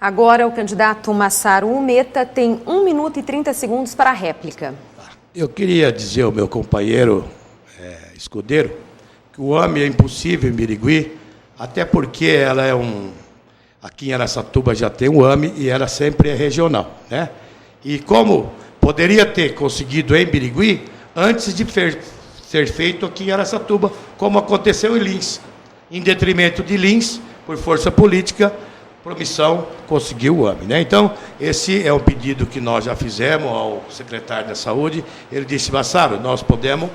Agora o candidato Massaro Umeta tem 1 minuto e 30 segundos para a réplica. Eu queria dizer ao meu companheiro escudeiro que o AME é impossível em Birigui, até porque ela é aqui em Araçatuba já tem o AME e ela sempre é regional, né? E como poderia ter conseguido em Birigui antes de ser feito aqui em Araçatuba, como aconteceu em Lins, em detrimento de Lins, por força política, Promissão conseguiu o AME, né? Então, esse é um pedido que nós já fizemos ao secretário da Saúde. Ele disse, Massaro, nós podemos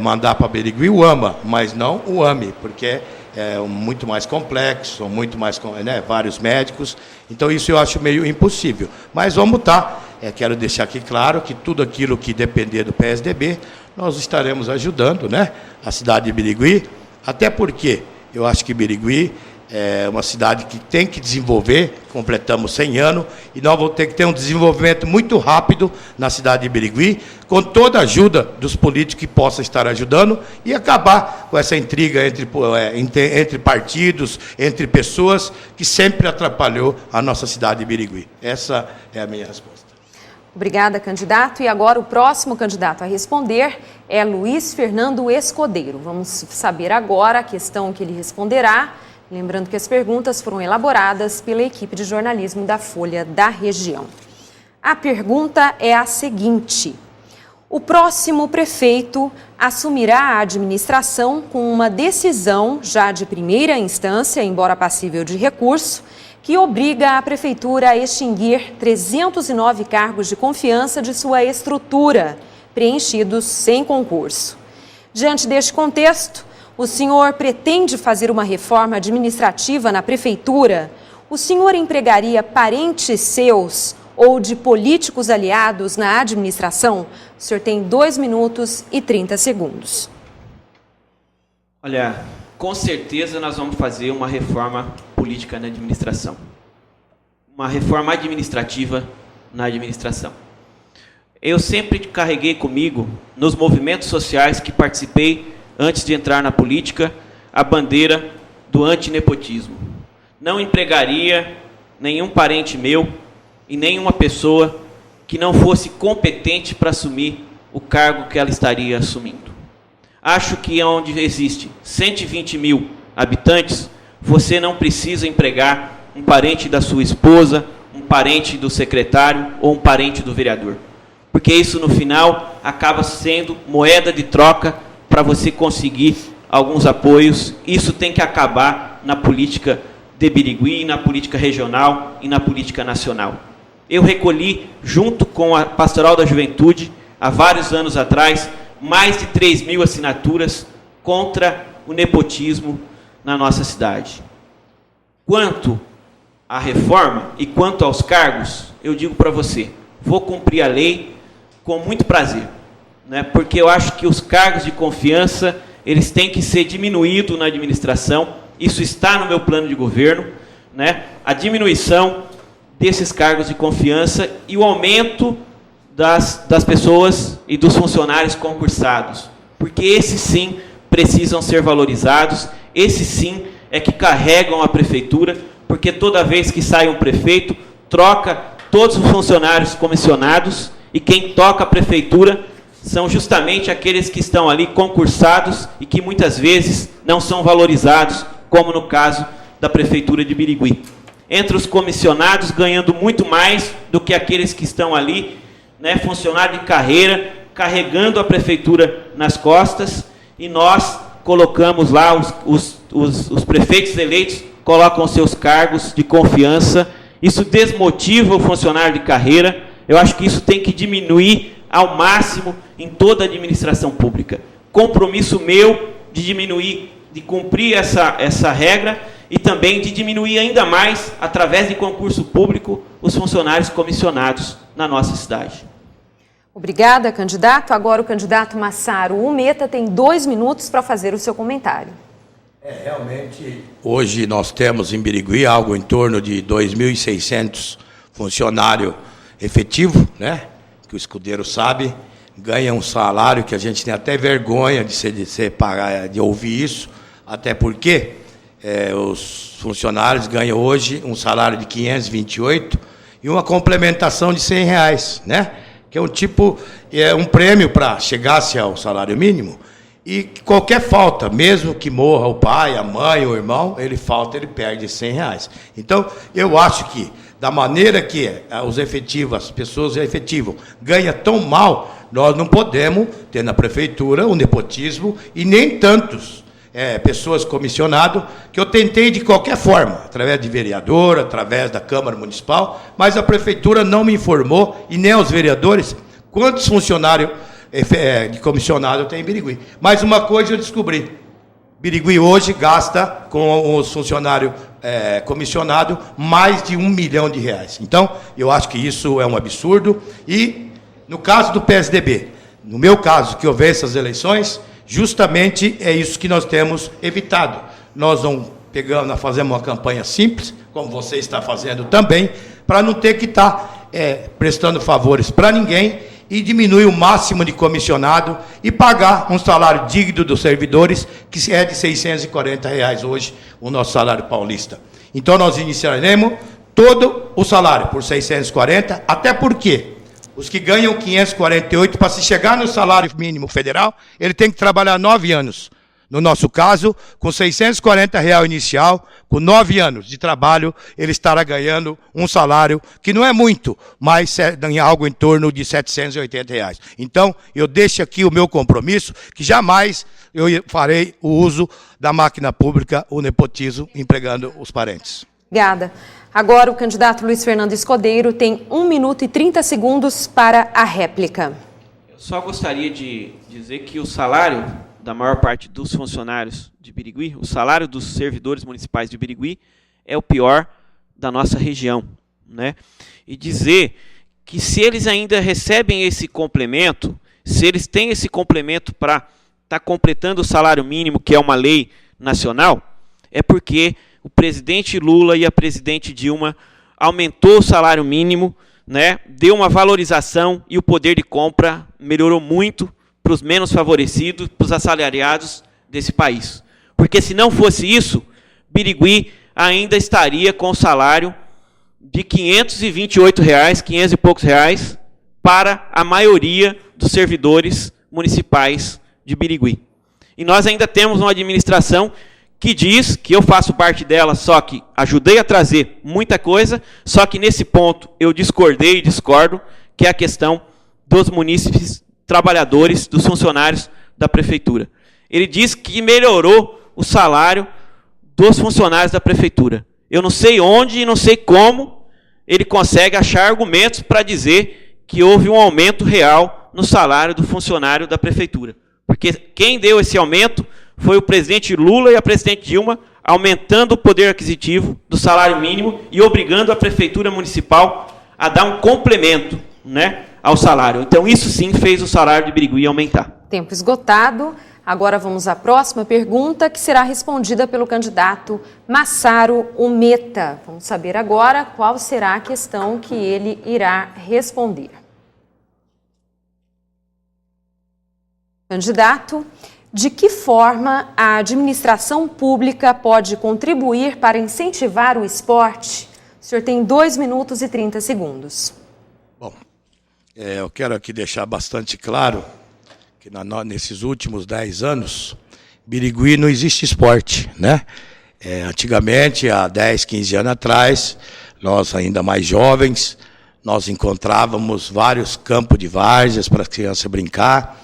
mandar para Birigui o AMA, mas não o AME, porque é muito mais complexo, são muito mais, né, vários médicos. Então, isso eu acho meio impossível. Mas vamos estar, quero deixar aqui claro que tudo aquilo que depender do PSDB, nós estaremos ajudando, né, a cidade de Birigui, até porque eu acho que Birigui é uma cidade que tem que desenvolver, completamos 100 anos, e nós vamos ter que ter um desenvolvimento muito rápido na cidade de Birigui, com toda a ajuda dos políticos que possam estar ajudando, e acabar com essa intriga entre partidos, entre pessoas, que sempre atrapalhou a nossa cidade de Birigui. Essa é a minha resposta. Obrigada, candidato. E agora o próximo candidato a responder é Luiz Fernando Escodeiro. Vamos saber agora a questão que ele responderá. Lembrando que as perguntas foram elaboradas pela equipe de jornalismo da Folha da Região. A pergunta é a seguinte: o próximo prefeito assumirá a administração com uma decisão já de primeira instância, embora passível de recurso, que obriga a prefeitura a extinguir 309 cargos de confiança de sua estrutura, preenchidos sem concurso. Diante deste contexto, o senhor pretende fazer uma reforma administrativa na prefeitura? O senhor empregaria parentes seus ou de políticos aliados na administração? O senhor tem 2 minutos e 30 segundos. Olha, com certeza nós vamos fazer uma reforma política na administração. Uma reforma administrativa na administração. Eu sempre carreguei comigo, nos movimentos sociais que participei antes de entrar na política, a bandeira do antinepotismo. Não empregaria nenhum parente meu e nenhuma pessoa que não fosse competente para assumir o cargo que ela estaria assumindo. Acho que onde existe 120 mil habitantes, você não precisa empregar um parente da sua esposa, um parente do secretário ou um parente do vereador. Porque isso, no final, acaba sendo moeda de troca para você conseguir alguns apoios. Isso tem que acabar na política de Birigui, na política regional e na política nacional. Eu recolhi, junto com a Pastoral da Juventude, há vários anos atrás, mais de 3 mil assinaturas contra o nepotismo na nossa cidade. Quanto à reforma e quanto aos cargos, eu digo para você, vou cumprir a lei com muito prazer, né? Porque eu acho que os cargos de confiança, eles têm que ser diminuídos na administração. Isso está no meu plano de governo, né? A diminuição desses cargos de confiança e o aumento das pessoas e dos funcionários concursados, porque esses sim precisam ser valorizados, esses sim é que carregam a prefeitura, porque toda vez que sai um prefeito, troca todos os funcionários comissionados, e quem toca a prefeitura são justamente aqueles que estão ali concursados e que muitas vezes não são valorizados, como no caso da prefeitura de Birigui. Entre os comissionados, ganhando muito mais do que aqueles que estão ali, né, funcionário de carreira, carregando a prefeitura nas costas, e nós colocamos lá, os prefeitos eleitos colocam seus cargos de confiança. Isso desmotiva o funcionário de carreira. Eu acho que isso tem que diminuir ao máximo em toda a administração pública. Compromisso meu de diminuir, de cumprir essa regra e também de diminuir ainda mais, através de concurso público, os funcionários comissionados na nossa cidade. Obrigada, candidato. Agora o candidato Massaro Umeta tem 2 minutos para fazer o seu comentário. Realmente, hoje nós temos em Birigui algo em torno de 2.600 funcionários efetivos, né? Que o escudeiro sabe, ganha um salário que a gente tem até vergonha de ouvir isso, até porque os funcionários ganham hoje um salário de 528 e uma complementação de R$100, né? Que é um prêmio para chegar-se ao salário mínimo. E qualquer falta, mesmo que morra o pai, a mãe, o irmão, ele perde R$100. Então, eu acho que, da maneira que os efetivos, as pessoas efetivam, ganham tão mal, nós não podemos ter na prefeitura o nepotismo e nem tantos pessoas comissionadas, que eu tentei de qualquer forma, através de vereador, através da Câmara Municipal, mas a prefeitura não me informou, e nem os vereadores, quantos funcionários de comissionado tem em Birigui. Mas uma coisa eu descobri: Birigui hoje gasta com os funcionários comissionados mais de R$1 milhão. Então, eu acho que isso é um absurdo. E, no caso do PSDB, no meu caso, que houve essas eleições, justamente é isso que nós temos evitado. Nós não fazemos uma campanha simples, como você está fazendo também, para não ter que estar prestando favores para ninguém, e diminuir o máximo de comissionado e pagar um salário digno dos servidores, que é de R$640 hoje, o nosso salário paulista. Então, nós iniciaremos todo o salário por 640, até porque os que ganham 548, para se chegar no salário mínimo federal, ele tem que trabalhar 9 anos. No nosso caso, com R$640 inicial, com 9 anos de trabalho, ele estará ganhando um salário que não é muito, mas em algo em torno de R$780. Então, eu deixo aqui o meu compromisso, que jamais eu farei o uso da máquina pública, o nepotismo, empregando os parentes. Obrigada. Agora, o candidato Luiz Fernando Escodeiro tem 1 minuto e 30 segundos para a réplica. Eu só gostaria de dizer que o salário da maior parte dos funcionários de Birigui, o salário dos servidores municipais de Birigui é o pior da nossa região, né? E dizer que se eles ainda recebem esse complemento, se eles têm esse complemento para estar completando o salário mínimo, que é uma lei nacional, é porque o presidente Lula e a presidente Dilma aumentou o salário mínimo, né? Deu uma valorização e o poder de compra melhorou muito para os menos favorecidos, para os assalariados desse país. Porque se não fosse isso, Birigui ainda estaria com o salário de R$528, 500 e poucos reais, para a maioria dos servidores municipais de Birigui. E nós ainda temos uma administração que diz que eu faço parte dela, só que ajudei a trazer muita coisa, só que nesse ponto eu discordei e discordo, que é a questão dos munícipes trabalhadores, dos funcionários da prefeitura. Ele diz que melhorou o salário dos funcionários da prefeitura. Eu não sei onde e não sei como ele consegue achar argumentos para dizer que houve um aumento real no salário do funcionário da prefeitura. Porque quem deu esse aumento foi o presidente Lula e a presidente Dilma, aumentando o poder aquisitivo do salário mínimo e obrigando a prefeitura municipal a dar um complemento, né, ao salário. Então, isso sim fez o salário de Birigui aumentar. Tempo esgotado. Agora vamos à próxima pergunta, que será respondida pelo candidato Massaro Umeta. Vamos saber agora qual será a questão que ele irá responder. Candidato, de que forma a administração pública pode contribuir para incentivar o esporte? O senhor tem 2 minutos e 30 segundos. Bom, eu quero aqui deixar bastante claro que nesses últimos 10 anos, Birigui não existe esporte, né? Antigamente, há 10, 15 anos atrás, nós ainda mais jovens, nós encontrávamos vários campos de várzeas para as crianças brincar,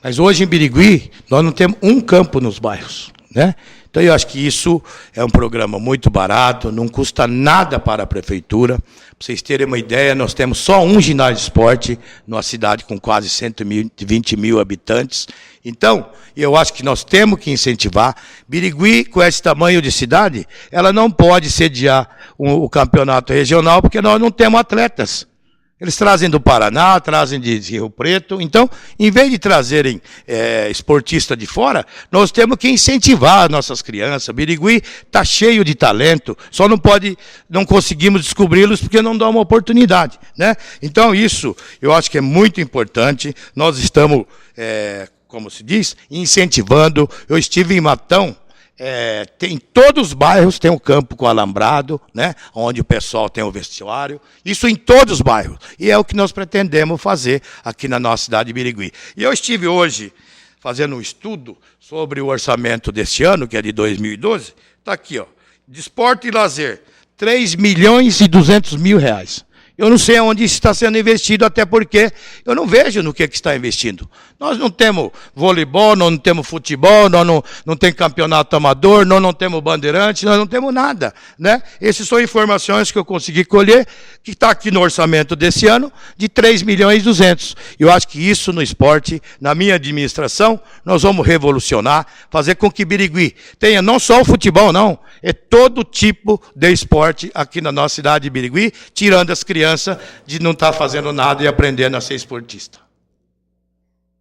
mas hoje em Birigui, nós não temos um campo nos bairros, né? Então, eu acho que isso é um programa muito barato, não custa nada para a prefeitura. Para vocês terem uma ideia, nós temos só um ginásio de esporte numa cidade com quase 120 mil habitantes. Então, eu acho que nós temos que incentivar. Birigui, com esse tamanho de cidade, ela não pode sediar o campeonato regional, porque nós não temos atletas. Eles trazem do Paraná, trazem de Rio Preto. Então, em vez de trazerem esportistas de fora, nós temos que incentivar as nossas crianças. Birigui está cheio de talento, só não conseguimos descobri-los porque não dá uma oportunidade, né? Então, isso eu acho que é muito importante. Nós estamos, como se diz, incentivando. Eu estive em Matão Tem todos os bairros, tem um campo com alambrado, né, onde o pessoal tem o vestiário, isso em todos os bairros. E é o que nós pretendemos fazer aqui na nossa cidade de Birigui. E eu estive hoje fazendo um estudo sobre o orçamento deste ano, que é de 2012, está aqui, ó, de esporte e lazer, 3.200.000 reais. Eu não sei onde isso está sendo investido, até porque eu não vejo no que está investindo. Nós não temos voleibol, nós não temos futebol, nós não temos campeonato amador, nós não temos bandeirante, nós não temos nada, né? Essas são informações que eu consegui colher, que está aqui no orçamento desse ano, de 3.200.000. Eu acho que isso no esporte, na minha administração, nós vamos revolucionar, fazer com que Birigui tenha não só o futebol, não, é todo tipo de esporte aqui na nossa cidade de Birigui, tirando as crianças de não estar fazendo nada e aprendendo a ser esportista.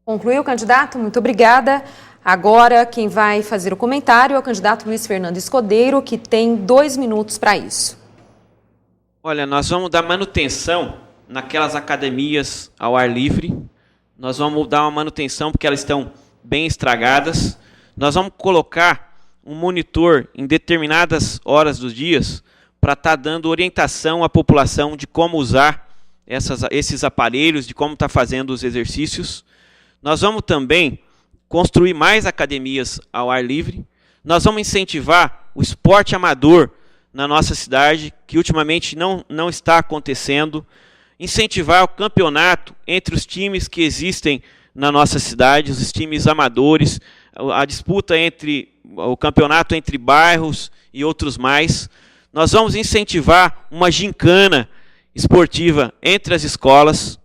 Concluiu, candidato? Muito obrigada. Agora, quem vai fazer o comentário é o candidato Luiz Fernando Escodeiro, que tem 2 minutos para isso. Olha, nós vamos dar manutenção naquelas academias ao ar livre. Nós vamos dar uma manutenção porque elas estão bem estragadas. Nós vamos colocar um monitor em determinadas horas dos dias para estar dando orientação à população de como usar esses aparelhos, de como estar fazendo os exercícios. Nós vamos também construir mais academias ao ar livre. Nós vamos incentivar o esporte amador na nossa cidade, que ultimamente não está acontecendo. Incentivar o campeonato entre os times que existem na nossa cidade, os times amadores, a disputa entre o campeonato entre bairros e outros mais. Nós vamos incentivar uma gincana esportiva entre as escolas.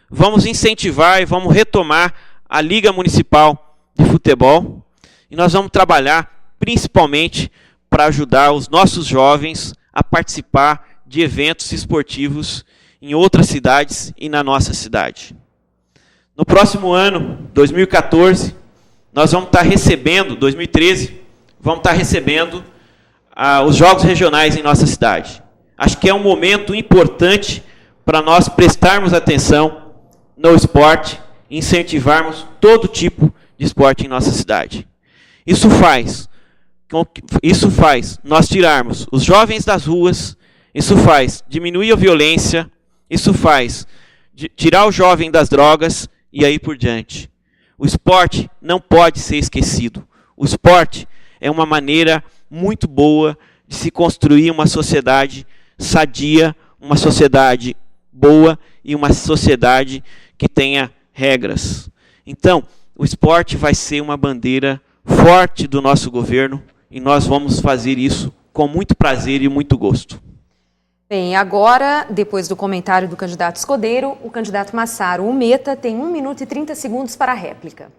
Vamos incentivar e vamos retomar a Liga Municipal de Futebol. E nós vamos trabalhar principalmente para ajudar os nossos jovens a participar de eventos esportivos em outras cidades e na nossa cidade. No próximo ano, 2014, nós vamos estar recebendo, 2013, vamos estar recebendo os jogos regionais em nossa cidade. Acho que é um momento importante para nós prestarmos atenção no esporte e incentivarmos todo tipo de esporte em nossa cidade. Isso faz nós tirarmos os jovens das ruas, isso faz diminuir a violência, isso faz tirar o jovem das drogas e aí por diante. O esporte não pode ser esquecido. O esporte é uma maneira muito boa de se construir uma sociedade sadia, uma sociedade boa e uma sociedade que tenha regras. Então, o esporte vai ser uma bandeira forte do nosso governo e nós vamos fazer isso com muito prazer e muito gosto. Bem, agora, depois do comentário do candidato Escodeiro, o candidato Massaro Umeta tem 1 minuto e 30 segundos para a réplica.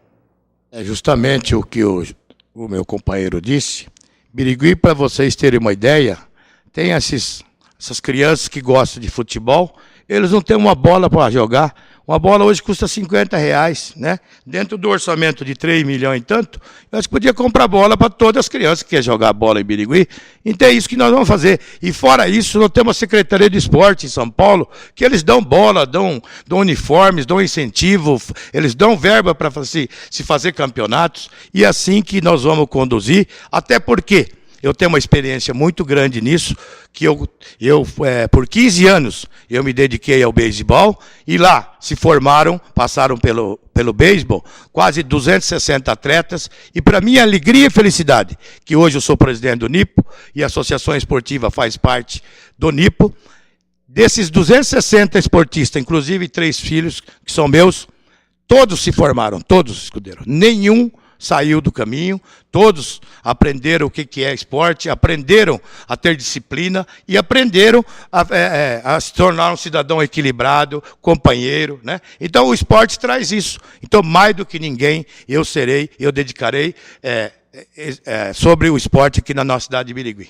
É justamente o que o meu companheiro disse. Birigui, para vocês terem uma ideia, tem essas crianças que gostam de futebol, eles não têm uma bola para jogar. Uma bola hoje custa R$50, né? Dentro do orçamento de 3 milhões e tanto, eu acho que podia comprar bola para todas as crianças que querem jogar bola em Birigui. Então é isso que nós vamos fazer. E fora isso, nós temos a Secretaria de Esporte em São Paulo, que eles dão bola, dão uniformes, dão incentivo, eles dão verba para se fazer campeonatos. E é assim que nós vamos conduzir, até porque eu tenho uma experiência muito grande nisso, que por 15 anos eu me dediquei ao beisebol e lá se formaram, passaram pelo beisebol, quase 260 atletas e para minha alegria e felicidade, que hoje eu sou presidente do NIPO e a Associação Esportiva faz parte do NIPO, desses 260 esportistas, inclusive 3 filhos que são meus, todos se formaram, todos, Escudeiro, nenhum saiu do caminho, todos aprenderam o que é esporte, aprenderam a ter disciplina e aprenderam a se tornar um cidadão equilibrado, companheiro, né? Então o esporte traz isso. Então mais do que ninguém eu dedicarei sobre o esporte aqui na nossa cidade de Birigui.